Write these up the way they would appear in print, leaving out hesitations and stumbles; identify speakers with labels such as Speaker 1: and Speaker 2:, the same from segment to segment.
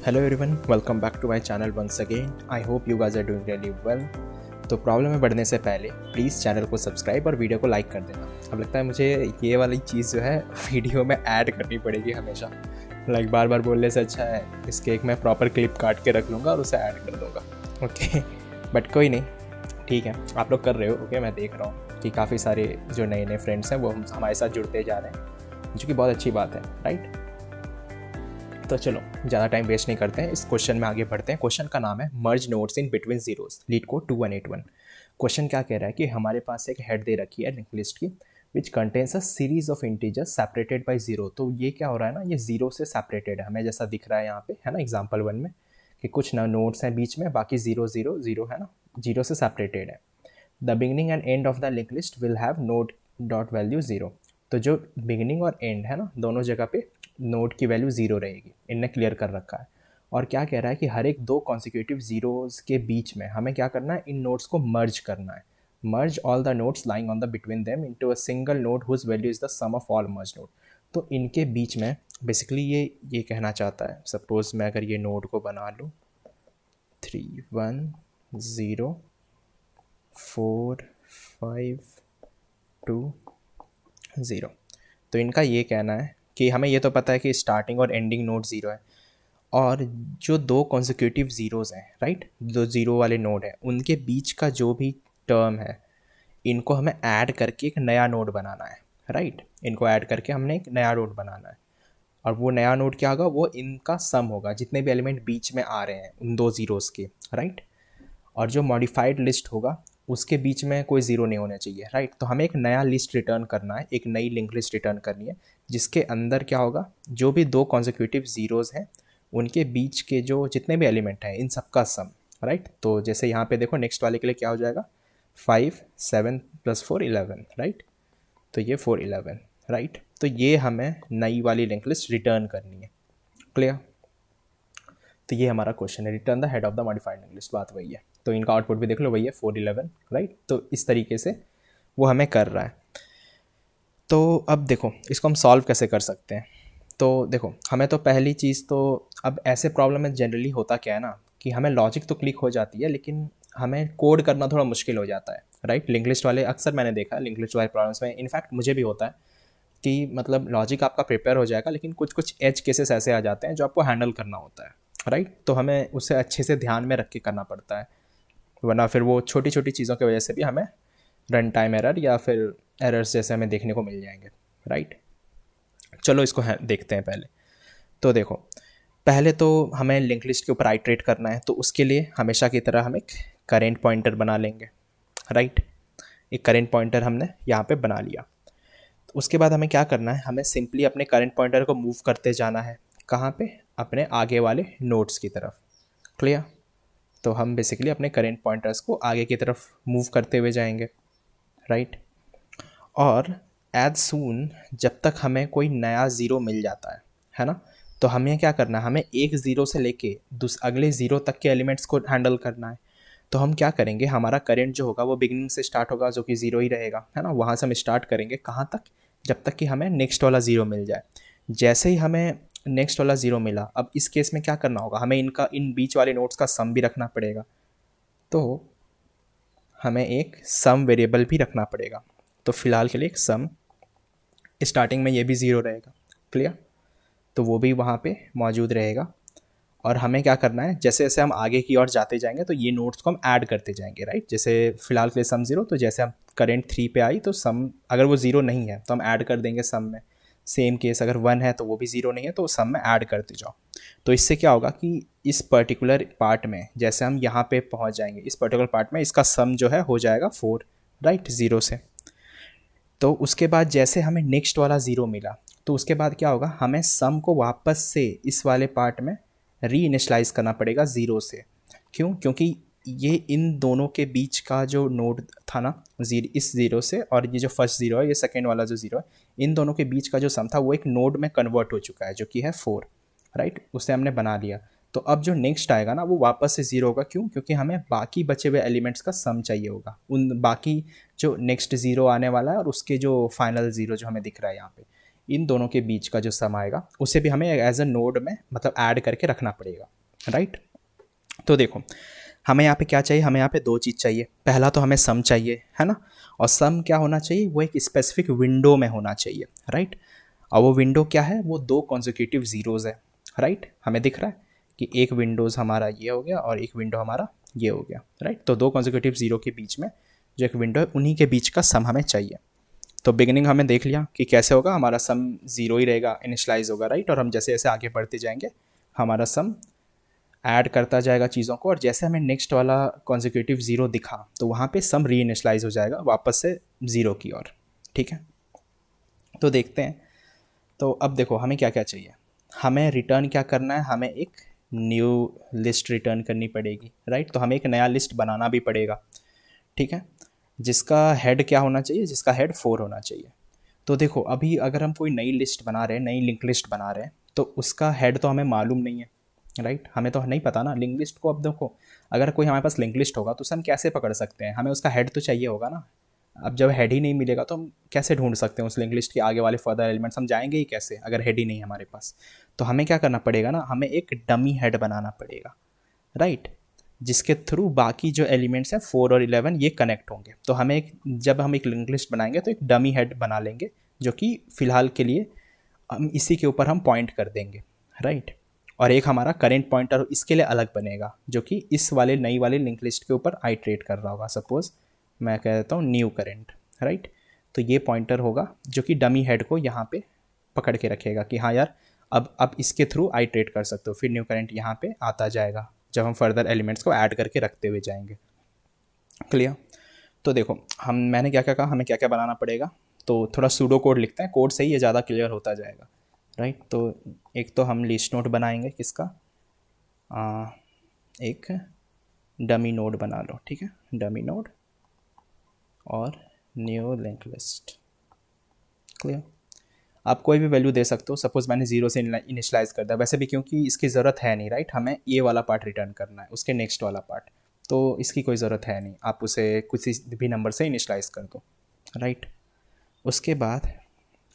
Speaker 1: Hello everyone, welcome back to my channel once again. I hope you guys are doing really well. तो problem में बढ़ने से पहले please channel को subscribe और वीडियो को लाइक कर देना। अब लगता है मुझे ये वाली चीज़ जो है वीडियो में ऐड करनी पड़ेगी हमेशा। लाइक बार बार बोलने से अच्छा है इसके एक मैं प्रॉपर क्लिप काट के रख लूँगा और उसे ऐड कर दूँगा। ओके बट कोई नहीं, ठीक है, आप लोग कर रहे हो। ओके मैं देख रहा हूँ कि काफ़ी सारे जो नए नए फ्रेंड्स हैं वो हमारे साथ जुड़ते जा रहे हैं, जो कि बहुत अच्छी बात है, राइट। तो चलो ज़्यादा टाइम वेस्ट नहीं करते हैं, इस क्वेश्चन में आगे बढ़ते हैं। क्वेश्चन का नाम है merge nodes in between zeros, LeetCode 2181। Question क्या कह रहा है कि हमारे पास एक हेड दे रखी है लिंक लिस्ट की which contains a series of integers separated by zero. तो ये क्या हो रहा है ना, ये जीरो से सेपरेटेड है, हमें जैसा दिख रहा है यहाँ पे, है ना, एग्जाम्पल 1 में कि कुछ ना नोड्स हैं बीच में, बाकी जीरो जीरो जीरो है ना, जीरो से सेपरेटेड है। The beginning and end of the link list will have node dot value zero. तो जो बिगनिंग और एंड है ना, दोनों जगह पे नोड की वैल्यू जीरो रहेगी, इनने क्लियर कर रखा है। और क्या कह रहा है कि हर एक दो कॉन्सिक्यूटिव जीरोस के बीच में हमें क्या करना है, इन नोड्स को मर्ज करना है। Merge all the nodes lying on the between them into a single node whose value is the sum of all merge node. तो इनके बीच में बेसिकली ये कहना चाहता है, सपोज मैं अगर ये नोड को बना लूँ 3 1 0 4 5 2 0, तो इनका ये कहना है कि हमें ये तो पता है कि स्टार्टिंग और एंडिंग नोड ज़ीरो है, और जो दो कॉन्सिक्यूटिव ज़ीरोज़ हैं, राइट, जो ज़ीरो वाले नोड हैं, उनके बीच का जो भी टर्म है इनको हमें ऐड करके एक नया नोड बनाना है, राइट। इनको ऐड करके हमने एक नया नोड बनाना है, और वो नया नोड क्या होगा, वो इनका सम होगा, जितने भी एलिमेंट बीच में आ रहे हैं उन दो ज़ीरोज़ के, राइट। और जो मॉडिफाइड लिस्ट होगा उसके बीच में कोई ज़ीरो नहीं होना चाहिए, राइट। तो हमें एक नया लिस्ट रिटर्न करना है, एक नई लिंक लिस्ट रिटर्न करनी है, जिसके अंदर क्या होगा, जो भी दो कॉन्सिक्यूटिव ज़ीरोज़ हैं उनके बीच के जो जितने भी एलिमेंट हैं इन सबका सम, राइट। तो जैसे यहाँ पे देखो नेक्स्ट वाले के लिए क्या हो जाएगा, 5 7 + 4 11, राइट। तो ये 4 11, राइट। तो ये हमें नई वाली लिंक लिस्ट रिटर्न करनी है, क्लियर। तो ये हमारा क्वेश्चन है, return the head of the modified link list, बात वही है। तो इनका आउटपुट भी देख लो, वही है 4 11, राइट। तो इस तरीके से वो हमें कर रहा है। तो अब देखो इसको हम सॉल्व कैसे कर सकते हैं। तो देखो हमें तो पहली चीज़ तो, अब ऐसे प्रॉब्लम में जनरली होता क्या है ना कि हमें लॉजिक तो क्लिक हो जाती है लेकिन हमें कोड करना थोड़ा मुश्किल हो जाता है, राइट। लिंक लिस्ट वाले अक्सर मैंने देखा, लिंक लिस्ट वाले प्रॉब्लम्स में इनफैक्ट मुझे भी होता है कि मतलब लॉजिक आपका प्रिपेयर हो जाएगा लेकिन कुछ कुछ एज केसेस ऐसे आ जाते हैं जो आपको हैंडल करना होता है, राइट। तो हमें उसे अच्छे से ध्यान में रख के करना पड़ता है, वरना फिर वो छोटी छोटी चीज़ों की वजह से भी हमें रन टाइम एरर या फिर एरर्स जैसे हमें देखने को मिल जाएंगे, राइट। चलो इसको देखते हैं पहले। तो देखो पहले तो हमें लिंक लिस्ट के ऊपर आइट्रेट करना है, तो उसके लिए हमेशा की तरह हम एक करेंट पॉइंटर बना लेंगे, राइट। एक करेंट पॉइंटर हमने यहाँ पे बना लिया। तो उसके बाद हमें क्या करना है, हमें सिंपली अपने करेंट पॉइंटर को मूव करते जाना है, कहाँ पे, अपने आगे वाले नोड्स की तरफ, क्लियर। तो हम बेसिकली अपने करेंट पॉइंटर्स को आगे की तरफ मूव करते हुए जाएंगे, राइट। और एज सून जब तक हमें कोई नया ज़ीरो मिल जाता है ना, तो हमें क्या करना है, हमें एक ज़ीरो से लेके अगले ज़ीरो तक के एलिमेंट्स को हैंडल करना है। तो हम क्या करेंगे, हमारा करेंट जो होगा वो बिगिनिंग से स्टार्ट होगा जो कि ज़ीरो ही रहेगा, है ना। वहाँ से हम स्टार्ट करेंगे कहाँ तक, जब तक कि हमें नेक्स्ट वाला ज़ीरो मिल जाए। जैसे ही हमें नेक्स्ट वाला ज़ीरो मिला, अब इस केस में क्या करना होगा, हमें इन बीच वाले नोड्स का सम भी रखना पड़ेगा। तो हमें एक सम वेरिएबल भी रखना पड़ेगा। तो फिलहाल के लिए एक सम, स्टार्टिंग में ये भी ज़ीरो रहेगा, क्लियर। तो वो भी वहाँ पे मौजूद रहेगा। और हमें क्या करना है, जैसे जैसे हम आगे की ओर जाते जाएंगे तो ये नोड्स को हम ऐड करते जाएंगे, राइट। जैसे फिलहाल के लिए सम ज़ीरो, तो जैसे हम करेंट 3 पे आई तो सम अगर वो ज़ीरो नहीं है तो हम ऐड कर देंगे सम में। सेम केस अगर 1 है तो वो भी ज़ीरो नहीं है तो सम में ऐड करते जाओ। तो इससे क्या होगा कि इस पर्टिकुलर पार्ट में जैसे हम यहाँ पे पहुँच जाएंगे, इस पर्टिकुलर पार्ट में इसका सम जो है हो जाएगा 4, राइट, ज़ीरो से। तो उसके बाद जैसे हमें नेक्स्ट वाला ज़ीरो मिला तो उसके बाद क्या होगा, हमें सम को वापस से इस वाले पार्ट में री इनिशलाइज करना पड़ेगा ज़ीरो से। क्यों, क्योंकि ये इन दोनों के बीच का जो नोड था ना, इस ज़ीरो से और ये जो फर्स्ट ज़ीरो है, ये सेकेंड वाला जो ज़ीरो है, इन दोनों के बीच का जो सम था वो एक नोड में कन्वर्ट हो चुका है जो कि है 4, राइट। उसे हमने बना लिया। तो अब जो नेक्स्ट आएगा ना वो वापस से ज़ीरो होगा। क्यों, क्योंकि हमें बाकी बचे हुए एलिमेंट्स का सम चाहिए होगा, उन बाकी जो नेक्स्ट ज़ीरो आने वाला है और उसके जो फाइनल ज़ीरो जो हमें दिख रहा है यहाँ पे, इन दोनों के बीच का जो सम आएगा उसे भी हमें एज अ नोड में मतलब ऐड करके रखना पड़ेगा, राइट। तो देखो हमें यहाँ पे क्या चाहिए, हमें यहाँ पे दो चीज़ चाहिए। पहला तो हमें सम चाहिए, है ना, और सम क्या होना चाहिए, वो एक स्पेसिफिक विंडो में होना चाहिए, राइट। और वो विंडो क्या है, वो दो कॉन्जिक्यूटिव ज़ीरोज़ है, राइट। हमें दिख रहा है कि एक विंडोज़ हमारा ये हो गया और एक विंडो हमारा ये हो गया, राइट। तो दो कॉन्जिक्यूटिव ज़ीरो के बीच में जो एक विंडो है उन्हीं के बीच का सम हमें चाहिए। तो बिगिनिंग हमें देख लिया कि कैसे होगा, हमारा सम ज़ीरो ही रहेगा, इनिशलाइज होगा, राइट। और हम जैसे जैसे आगे बढ़ते जाएंगे हमारा सम ऐड करता जाएगा चीज़ों को, और जैसे हमें नेक्स्ट वाला कॉन्जिक्यूटिव ज़ीरो दिखा तो वहाँ पे सम री इनिशलाइज हो जाएगा वापस से ज़ीरो की ओर, ठीक है। तो देखते हैं। तो अब देखो हमें क्या क्या चाहिए, हमें रिटर्न क्या करना है, हमें एक न्यू लिस्ट रिटर्न करनी पड़ेगी, राइट। तो हमें एक नया लिस्ट बनाना भी पड़ेगा, ठीक है, जिसका हेड क्या होना चाहिए, जिसका हेड 4 होना चाहिए। तो देखो अभी अगर हम कोई नई लिस्ट बना रहे हैं, नई लिंक लिस्ट बना रहे हैं, तो उसका हेड तो हमें मालूम नहीं है, राइट। हमें तो नहीं पता ना लिंक लिस्ट को। अब देखो अगर कोई हमारे पास लिंक लिस्ट होगा तो उसे हम कैसे पकड़ सकते हैं, हमें उसका हेड तो चाहिए होगा ना। अब जब हेड ही नहीं मिलेगा तो हम कैसे ढूंढ सकते हैं उस लिंक लिस्ट के आगे वाले फर्दर एलिमेंट्स, हम जाएंगे ही कैसे अगर हेड ही नहीं है हमारे पास। तो हमें क्या करना पड़ेगा ना, हमें एक डमी हेड बनाना पड़ेगा, राइट, जिसके थ्रू बाकी जो एलिमेंट्स हैं 4 और 11 ये कनेक्ट होंगे। तो हमें जब हम एक लिंक लिस्ट बनाएंगे तो एक डमी हेड बना लेंगे जो कि फ़िलहाल के लिए हम इसी के ऊपर हम पॉइंट कर देंगे, राइट। और एक हमारा करेंट पॉइंटर इसके लिए अलग बनेगा जो कि इस वाले नई वाले लिंक लिस्ट के ऊपर आइट्रेट कर रहा होगा। सपोज मैं कह देता हूँ न्यू करेंट, राइट। तो ये पॉइंटर होगा जो कि डमी हेड को यहाँ पे पकड़ के रखेगा कि हाँ यार अब इसके थ्रू आइट्रेट कर सकते हो। फिर न्यू करेंट यहाँ पे आता जाएगा जब हम फर्दर एलिमेंट्स को ऐड करके रखते हुए जाएंगे। क्लियर। तो देखो मैंने क्या क्या कहा, हमें क्या क्या बनाना पड़ेगा। तो थोड़ा सूडो कोड लिखते हैं, कोड से ही ये ज़्यादा क्लियर होता जाएगा, राइट। तो एक तो हम लिस्ट नोड बनाएंगे, किसका, एक डमी नोड बना लो, ठीक है, डमी नोड और न्यू लिंक लिस्ट। क्लियर। आप कोई भी वैल्यू दे सकते हो, सपोज मैंने 0 से इनिशलाइज कर दिया, वैसे भी क्योंकि इसकी ज़रूरत है नहीं, राइट। हमें ये वाला पार्ट रिटर्न करना है, उसके नेक्स्ट वाला पार्ट, तो इसकी कोई ज़रूरत है नहीं, आप उसे किसी भी नंबर से इनिशलाइज कर दो, राइट। उसके बाद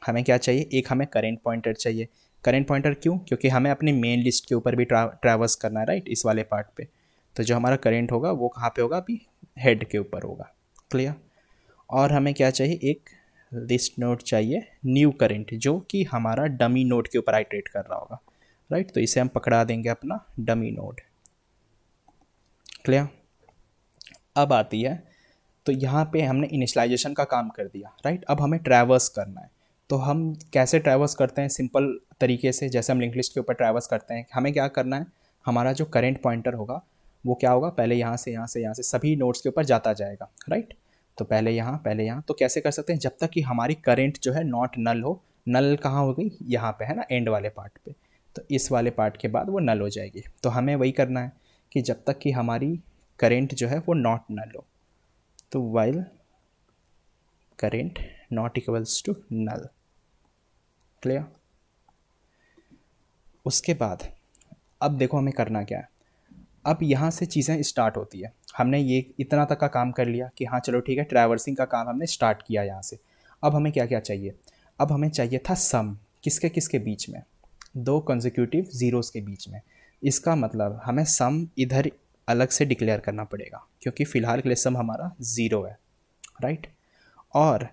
Speaker 1: हमें क्या चाहिए, एक हमें करेंट पॉइंटर चाहिए। करेंट पॉइंटर क्यों, क्योंकि हमें अपनी मेन लिस्ट के ऊपर भी ट्रैवर्स करना है, राइट, इस वाले पार्ट पे। तो जो हमारा करेंट होगा वो कहाँ पे होगा, अभी हेड के ऊपर होगा। क्लियर। और हमें क्या चाहिए, एक लिस्ट नोड चाहिए न्यू करेंट जो कि हमारा डमी नोड के ऊपर आइट्रेट कर रहा होगा, राइट। तो इसे हम पकड़ा देंगे अपना डमी नोड। क्लियर। अब आती है, तो यहाँ पे हमने इनिशलाइजेशन का काम कर दिया, राइट। अब हमें ट्रैवर्स करना है। तो हम कैसे ट्रैवर्स करते हैं, सिंपल तरीके से, जैसे हम लिंक लिस्ट के ऊपर ट्रैवर्स करते हैं। हमें क्या करना है, हमारा जो करेंट पॉइंटर होगा वो क्या होगा, पहले यहाँ से यहाँ से यहाँ से सभी नोड्स के ऊपर जाता जाएगा, राइट। तो पहले यहाँ। तो कैसे कर सकते हैं, जब तक कि हमारी करेंट जो है नॉट नल हो। नल कहाँ हो गई, यहाँ पे है ना, एंड वाले पार्ट पे। तो इस वाले पार्ट के बाद वो नल हो जाएगी। तो हमें वही करना है कि जब तक कि हमारी करेंट जो है वो नॉट नल हो, तो while current not equals to null. Clear. उसके बाद अब देखो हमें करना क्या है। अब यहाँ से चीज़ें स्टार्ट होती है। हमने ये इतना तक का काम कर लिया कि हाँ चलो ठीक है, ट्रैवर्सिंग का काम हमने स्टार्ट किया यहाँ से। अब हमें क्या क्या चाहिए, अब हमें चाहिए था सम, किसके किसके बीच में, दो कंसेक्यूटिव ज़ीरोज़ के बीच में। इसका मतलब हमें सम इधर अलग से डिक्लेयर करना पड़ेगा क्योंकि फ़िलहाल के लिए सम हमारा 0 है, राइट। और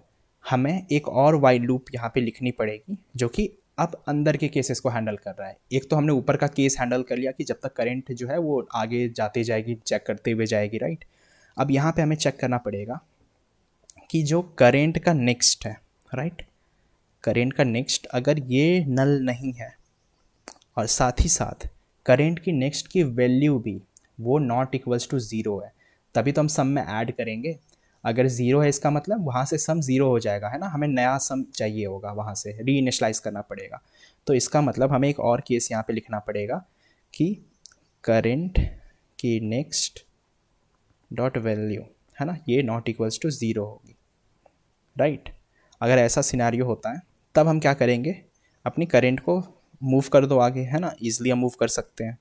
Speaker 1: हमें एक और वाइल लूप यहाँ पे लिखनी पड़ेगी जो कि अब अंदर के केसेस को हैंडल कर रहा है। एक तो हमने ऊपर का केस हैंडल कर लिया कि जब तक करंट जो है वो आगे जाते जाएगी, चेक करते हुए जाएगी, राइट। अब यहाँ पे हमें चेक करना पड़ेगा कि जो करंट का नेक्स्ट है, राइट, करंट का नेक्स्ट अगर ये नल नहीं है और साथ ही साथ करंट की नेक्स्ट की वैल्यू भी वो नॉट इक्वल्स टू 0 है, तभी तो हम सम में ऐड करेंगे। अगर 0 है इसका मतलब वहाँ से सम 0 हो जाएगा, है ना, हमें नया सम चाहिए होगा, वहाँ से री इनिशलाइज करना पड़ेगा। तो इसका मतलब हमें एक और केस यहाँ पे लिखना पड़ेगा कि करंट की नेक्स्ट डॉट वैल्यू, है ना, ये नॉट इक्वल्स टू 0 होगी, राइट। अगर ऐसा सिनेरियो होता है तब हम क्या करेंगे, अपनी करंट को मूव कर दो आगे, है ना, ईजिली हम मूव कर सकते हैं,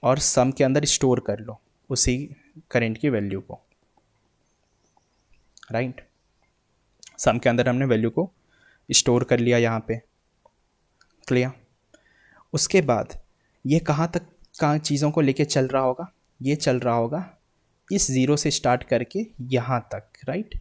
Speaker 1: और सम के अंदर स्टोर कर लो उसी करंट की वैल्यू को, राइट। सम के अंदर हमने वैल्यू को स्टोर कर लिया यहाँ पे। क्लियर। उसके बाद ये कहाँ तक कहाँ चीज़ों को लेके चल रहा होगा, ये चल रहा होगा इस ज़ीरो से स्टार्ट करके यहाँ तक, राइट।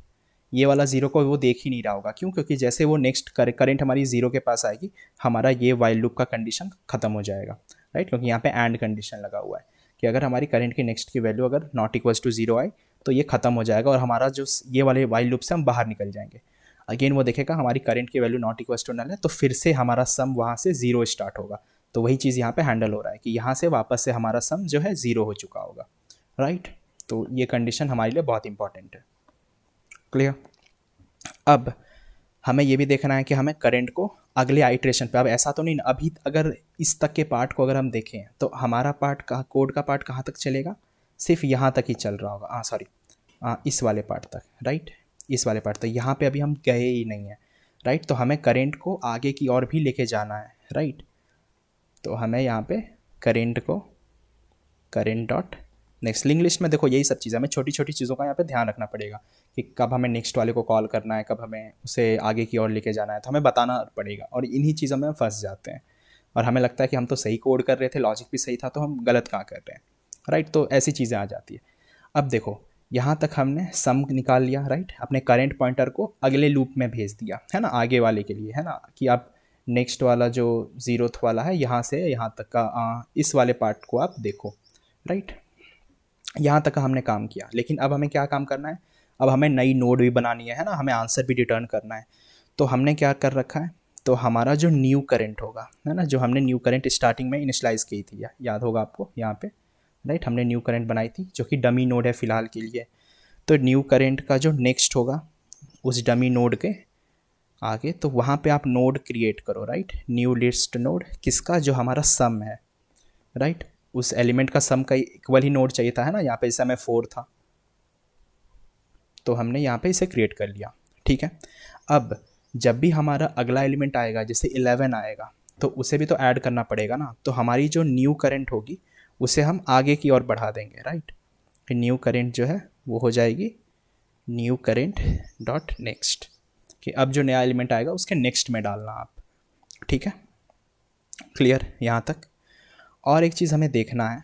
Speaker 1: ये वाला ज़ीरो को वो देख ही नहीं रहा होगा, क्यों? क्योंकि जैसे वो नेक्स्ट करंट हमारी ज़ीरो के पास आएगी, हमारा ये वाइल लूप का कंडीशन ख़त्म हो जाएगा, राइट। क्योंकि यहाँ पे एंड कंडीशन लगा हुआ है कि अगर हमारी करंट की नेक्स्ट की वैल्यू अगर नॉट इक्वल्स टू ज़ीरो आए तो ये ख़त्म हो जाएगा और हमारा जो ये वाले वाइल लूप से हम बाहर निकल जाएंगे। अगेन वो देखेगा हमारी करंट की value not equals to null है, तो फिर से हमारा सम वहाँ से ज़ीरो स्टार्ट होगा। तो वही चीज़ यहाँ पे हैंडल हो रहा है कि यहाँ से वापस से हमारा सम जो है ज़ीरो हो चुका होगा, राइट। तो ये कंडीशन हमारे लिए बहुत इंपॉर्टेंट है। क्लियर। अब हमें ये भी देखना है कि हमें करंट को अगले आइट्रेशन पे, अब ऐसा तो नहीं ना, अभी अगर इस तक के पार्ट को अगर हम देखें तो हमारा पार्ट का कोड का पार्ट कहाँ तक चलेगा, सिर्फ यहाँ तक ही चल रहा होगा। सॉरी, इस वाले पार्ट तक, राइट। इस वाले पार्ट तक, यहाँ पे अभी हम गए ही नहीं हैं, राइट। तो हमें करंट को आगे की ओर भी लेके जाना है, राइट। तो हमें यहाँ पे करंट को current dot next, link list में देखो यही सब चीज़ें, हमें छोटी छोटी चीज़ों का यहाँ पे ध्यान रखना पड़ेगा कि कब हमें नेक्स्ट वाले को कॉल करना है, कब हमें उसे आगे की ओर लेके जाना है, तो हमें बताना पड़ेगा। और इन्हीं चीज़ों में हम फंस जाते हैं और हमें लगता है कि हम तो सही कोड कर रहे थे, लॉजिक भी सही था, तो हम गलत कहाँ कर रहे हैं, राइट। तो ऐसी चीज़ें आ जाती है। अब देखो यहाँ तक हमने सम निकाल लिया, राइट। अपने करंट पॉइंटर को अगले लूप में भेज दिया है ना, आगे वाले के लिए, है ना, कि आप नेक्स्ट वाला जो ज़ीरोथ वाला है यहाँ से यहाँ तक का इस वाले पार्ट को आप देखो, राइट। यहाँ तक का हमने काम किया, लेकिन अब हमें क्या काम करना है, अब हमें नई नोड भी बनानी है ना, हमें आंसर भी रिटर्न करना है। तो हमने क्या कर रखा है, तो हमारा जो न्यू करंट होगा, है ना, जो हमने न्यू करंट स्टार्टिंग में इनिशलाइज की थी, याद होगा आपको यहाँ पे, राइट। हमने न्यू करंट बनाई थी जो कि डमी नोड है फ़िलहाल के लिए। तो न्यू करंट का जो नेक्स्ट होगा उस डमी नोड के आगे, तो वहाँ पे आप नोड क्रिएट करो, राइट। न्यू लिस्ट नोड किसका, जो हमारा सम है, राइट। उस एलिमेंट का सम का इक्वल ही नोड चाहिए था, है ना। यहाँ पे इस समय 4 था, तो हमने यहाँ पे इसे क्रिएट कर लिया, ठीक है। अब जब भी हमारा अगला एलिमेंट आएगा, जैसे 11 आएगा, तो उसे भी तो ऐड करना पड़ेगा ना। तो हमारी जो न्यू करंट होगी उसे हम आगे की ओर बढ़ा देंगे, राइट। न्यू करंट जो है वो हो जाएगी न्यू करंट डॉट नेक्स्ट, कि अब जो नया एलिमेंट आएगा उसके नेक्स्ट में डालना आप, ठीक है। क्लियर यहाँ तक। और एक चीज़ हमें देखना है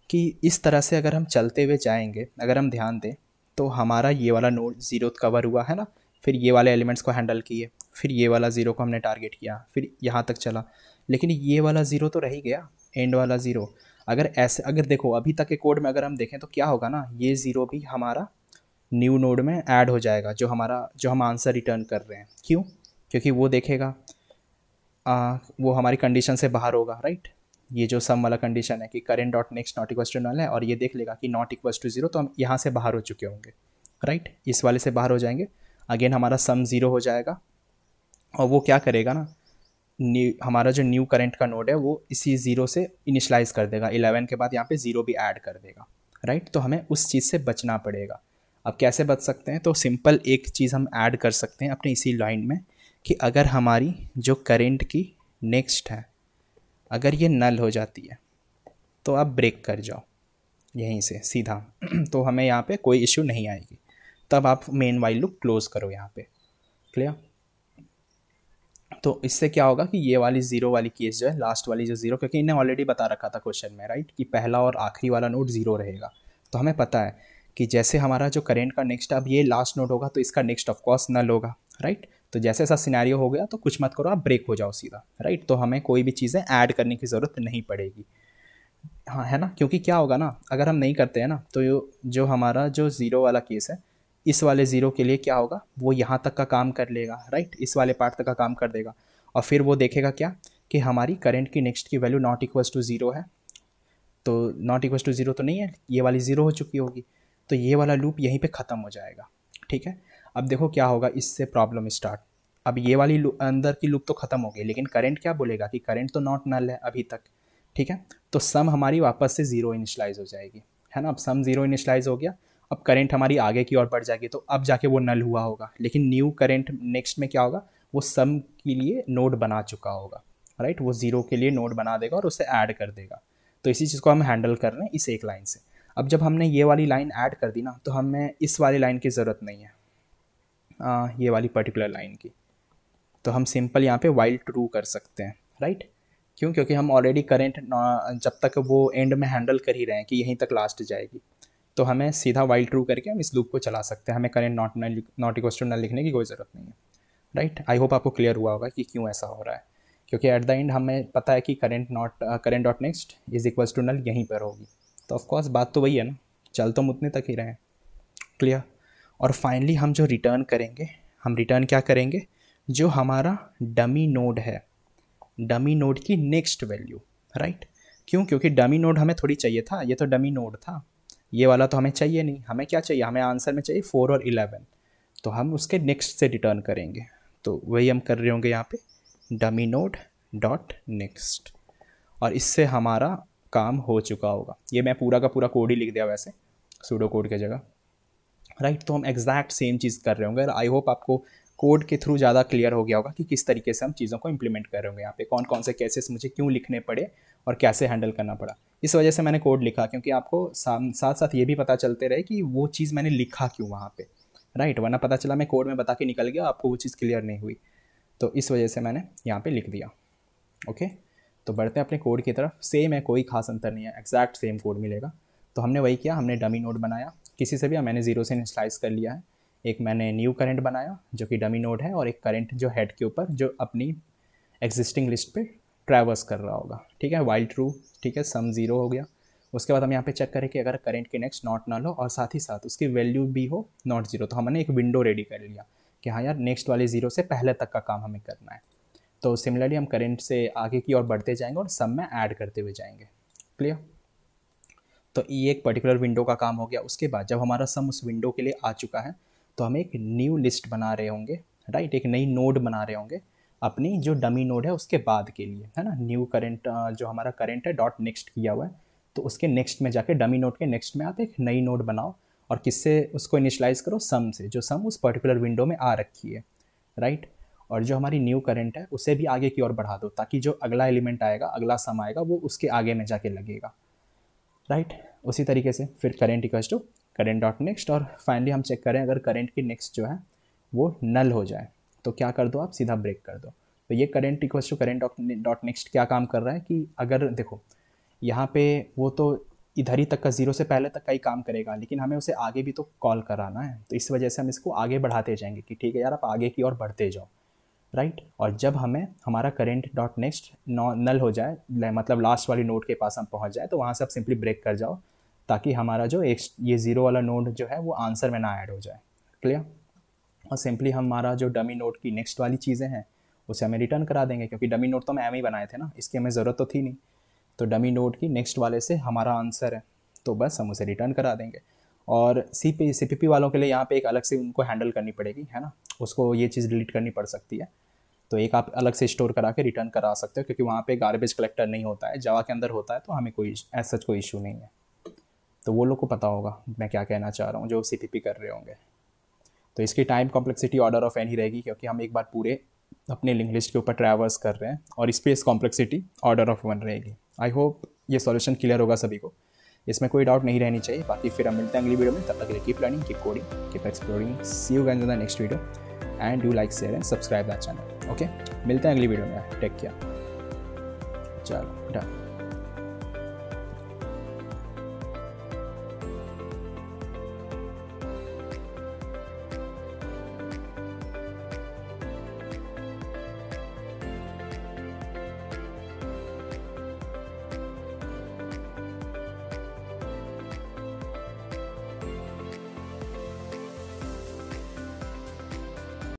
Speaker 1: कि इस तरह से अगर हम चलते हुए जाएंगे, अगर हम ध्यान दें तो हमारा ये वाला नोड ज़ीरो कवर हुआ है ना, फिर ये वाले एलिमेंट्स को हैंडल किए, फिर ये वाला ज़ीरो को हमने टारगेट किया, फिर यहाँ तक चला, लेकिन ये वाला ज़ीरो तो रह ही गया, एंड वाला ज़ीरो। अगर ऐसे अगर देखो अभी तक के कोड में अगर हम देखें तो क्या होगा ना, ये ज़ीरो भी हमारा न्यू नोड में ऐड हो जाएगा, जो हम आंसर रिटर्न कर रहे हैं। क्यों? क्योंकि वो देखेगा वो हमारी कंडीशन से बाहर होगा, राइट। ये जो सम वाला कंडीशन है कि current dot next not equals to null है, और ये देख लेगा कि नॉट इक्वल्स टू ज़ीरो, तो हम यहाँ से बाहर हो चुके होंगे, राइट। इस वाले से बाहर हो जाएंगे, अगेन हमारा सम ज़ीरो हो जाएगा, और वो क्या करेगा ना, हमारा जो न्यू करंट का नोड है वो इसी ज़ीरो से इनिशलाइज कर देगा, 11 के बाद यहाँ पे ज़ीरो भी ऐड कर देगा, राइट। तो हमें उस चीज़ से बचना पड़ेगा। अब कैसे बच सकते हैं, तो सिंपल एक चीज़ हम ऐड कर सकते हैं अपने इसी लाइन में, कि अगर हमारी जो करंट की नेक्स्ट है अगर ये नल हो जाती है तो आप ब्रेक कर जाओ यहीं से सीधा तो हमें यहाँ पे कोई इश्यू नहीं आएगी, तब आप मेन वाइल लूप क्लोज करो यहाँ पे। क्लियर। तो इससे क्या होगा कि ये वाली ज़ीरो वाली केस जो है, लास्ट वाली जो ज़ीरो, क्योंकि इन्हें ऑलरेडी बता रखा था क्वेश्चन में, राइट, कि पहला और आखिरी वाला नोड ज़ीरो रहेगा। तो हमें पता है कि जैसे हमारा जो करंट का नेक्स्ट, अब ये लास्ट नोड होगा तो इसका नेक्स्ट ऑफकोर्स नल होगा, राइट। तो जैसे ऐसा सिनेरियो हो गया तो कुछ मत करो, आप ब्रेक हो जाओ सीधा, राइट। तो हमें कोई भी चीज़ें ऐड करने की ज़रूरत नहीं पड़ेगी, हाँ, है ना। क्योंकि क्या होगा ना, अगर हम नहीं करते हैं ना, तो जो हमारा जो ज़ीरो वाला केस है, इस वाले ज़ीरो के लिए क्या होगा, वो यहाँ तक का काम कर लेगा, राइट, इस वाले पार्ट तक का काम कर देगा, और फिर वो देखेगा क्या, कि हमारी करंट की नेक्स्ट की value not equals to zero है, तो नॉट इक्वल्स टू ज़ीरो तो नहीं है, ये वाली ज़ीरो हो चुकी होगी, तो ये वाला लूप यहीं पे ख़त्म हो जाएगा, ठीक है। अब देखो क्या होगा, इससे प्रॉब्लम स्टार्ट। अब ये वाली अंदर की लूप तो ख़त्म हो गई, लेकिन करंट क्या बोलेगा कि करंट तो नॉट नल है अभी तक, ठीक है। तो सम हमारी वापस से ज़ीरो इनिशलाइज हो जाएगी, है ना। अब सम ज़ीरो इनिशलाइज हो गया, अब करंट हमारी आगे की ओर बढ़ जाएगी, तो अब जाके वो नल हुआ होगा, लेकिन न्यू करंट नेक्स्ट में क्या होगा, वो सम के लिए नोड बना चुका होगा, राइट। वो ज़ीरो के लिए नोड बना देगा और उसे ऐड कर देगा। तो इसी चीज़ को हम हैंडल कर रहे हैं इस एक लाइन से। अब जब हमने ये वाली लाइन ऐड कर दी ना, तो हमें इस वाली लाइन की ज़रूरत नहीं है, ये वाली पर्टिकुलर लाइन की, तो हम सिंपल यहाँ पे वाइल ट्रू कर सकते हैं, राइट। क्यों? क्योंकि हम ऑलरेडी करेंट जब तक वो एंड में हैंडल कर ही रहे हैं कि यहीं तक लास्ट जाएगी, तो हमें सीधा वाइल ट्रू करके हम इस लूप को चला सकते हैं। हमें current not equals to null लिखने की कोई ज़रूरत नहीं है, राइट। आई होप आपको क्लियर हुआ होगा कि क्यों ऐसा हो रहा है, क्योंकि एट द एंड हमें पता है कि current dot next is equals to null यहीं पर होगी। तो ऑफकोर्स बात तो वही है ना, चल तो हम उतने तक ही रहे हैं, क्लियर। और फाइनली हम जो रिटर्न करेंगे, हम रिटर्न क्या करेंगे, जो हमारा डमी नोड है, डमी नोड की नेक्स्ट वैल्यू, राइट। क्यों? क्योंकि डमी नोड हमें थोड़ी चाहिए था, ये तो डमी नोड था, ये वाला तो हमें चाहिए नहीं। हमें क्या चाहिए, हमें आंसर में चाहिए 4 और 11, तो हम उसके नेक्स्ट से रिटर्न करेंगे। तो वही हम कर रहे होंगे यहाँ पे, डमी नोड डॉट नेक्स्ट, और इससे हमारा काम हो चुका होगा। ये मैं पूरा का पूरा कोड ही लिख दिया वैसे, सूडो कोड की जगह, राइट। तो हम एग्जैक्ट सेम चीज़ कर रहे होंगे। आई होप आपको कोड के थ्रू ज़्यादा क्लियर हो गया होगा कि किस तरीके से हम चीज़ों को इंप्लीमेंट कर रहे होंगे, यहाँ पे कौन कौन से केसेस मुझे क्यों लिखने पड़े और कैसे हैंडल करना पड़ा। इस वजह से मैंने कोड लिखा, क्योंकि आपको साथ साथ ये भी पता चलते रहे कि वो चीज़ मैंने लिखा क्यों वहाँ पे, राइट। वरना पता चला मैं कोड में बता के निकल गया, आपको वो चीज़ क्लियर नहीं हुई, तो इस वजह से मैंने यहाँ पर लिख दिया। ओके, तो बढ़ते हैं अपने कोड की तरफ। सेम है, कोई खास अंतर नहीं है, एग्जैक्ट सेम कोड मिलेगा। तो हमने वही किया, हमने डमी नोड बनाया, किसी से भी मैंने 0 से इनिशियलाइज कर लिया है। एक मैंने न्यू करंट बनाया जो कि डमी नोड है, और एक करंट जो हेड के ऊपर जो अपनी एग्जिस्टिंग लिस्ट पे ट्रैवर्स कर रहा होगा, ठीक है, वाइल ट्रू, ठीक है, सम 0 हो गया। उसके बाद हम यहाँ पे चेक करें कि अगर करंट के नेक्स्ट नॉट नल हो और साथ ही साथ उसकी वैल्यू भी हो नॉट 0, तो हमने एक विंडो रेडी कर लिया कि हाँ यार नेक्स्ट वाले 0 से पहले तक का काम हमें करना है। तो सिमिलरली हम करंट से आगे की ओर बढ़ते जाएंगे और सम में ऐड करते हुए जाएंगे, क्लियर। तो ये एक पर्टिकुलर विंडो का काम हो गया। उसके बाद जब हमारा सम उस विंडो के लिए आ चुका है, तो हम एक न्यू लिस्ट बना रहे होंगे, राइट, एक नई नोड बना रहे होंगे अपनी जो डमी नोड है उसके बाद के लिए, है ना। न्यू करंट जो हमारा करंट है डॉट नेक्स्ट किया हुआ है, तो उसके नेक्स्ट में जाके डमी नोड के नेक्स्ट में आप एक नई नोड बनाओ, और किससे उसको इनिशियलाइज करो, सम से, जो सम उस पर्टिकुलर विंडो में आ रखी है, राइट। और जो हमारी न्यू करंट है उसे भी आगे की ओर बढ़ा दो, ताकि जो अगला एलिमेंट आएगा, अगला सम आएगा, वो उसके आगे में जाके लगेगा, राइट। उसी तरीके से फिर current equals to current dot next, और फाइनली हम चेक करें अगर करंट की नेक्स्ट जो है वो नल हो जाए, तो क्या कर दो आप, सीधा ब्रेक कर दो। तो ये current equals to current dot next क्या काम कर रहा है कि अगर देखो यहाँ पे वो तो इधर ही तक का 0 से पहले तक का ही काम करेगा, लेकिन हमें उसे आगे भी तो कॉल कराना है, तो इस वजह से हम इसको आगे बढ़ाते जाएंगे कि ठीक है यार आप आगे की ओर बढ़ते जाओ, राइट। और जब हमें हमारा करंट डॉट नेक्स्ट नल हो जाए, मतलब लास्ट वाली नोड के पास हम पहुंच जाए, तो वहाँ से आप सिंपली ब्रेक कर जाओ, ताकि हमारा जो ये 0 वाला नोड जो है वो आंसर में ना ऐड हो जाए, क्लियर। और सिंपली हमारा जो डमी नोड की नेक्स्ट वाली चीज़ें हैं उसे हमें रिटर्न करा देंगे, क्योंकि डमी नोड तो हम एम ही बनाए थे ना, इसकी हमें ज़रूरत तो थी नहीं। तो डमी नोड की नेक्स्ट वाले से हमारा आंसर है, तो बस हम उसे रिटर्न करा देंगे। और CPP वालों के लिए यहाँ पे एक अलग से उनको हैंडल करनी पड़ेगी, है ना, उसको ये चीज़ डिलीट करनी पड़ सकती है, तो एक आप अलग से स्टोर करा के रिटर्न करा सकते हो, क्योंकि वहाँ पे गार्बेज कलेक्टर नहीं होता है, जावा के अंदर होता है, तो हमें कोई ऐसा कोई इशू नहीं है। तो वो लोग को पता होगा मैं क्या कहना चाह रहा हूँ, जो CPP कर रहे होंगे। तो इसकी time complexity order of N ही रहेगी, क्योंकि हम एक बार पूरे अपने लिंक लिस्ट के ऊपर ट्रैवर्स कर रहे हैं, और स्पेस कॉम्प्लेक्सिटी ऑर्डर ऑफ 1 रहेगी। आई होप ये सॉल्यूशन क्लियर होगा सभी को, इसमें कोई डाउट नहीं रहनी चाहिए। बाकी फिर हम मिलते हैं अगली वीडियो में, तब तक के लिए keep learning, keep coding, keep exploring. See you guys in the next video and do like, share and subscribe the channel. Okay, मिलते हैं अगली वीडियो में, टेक केयर, चलो डन।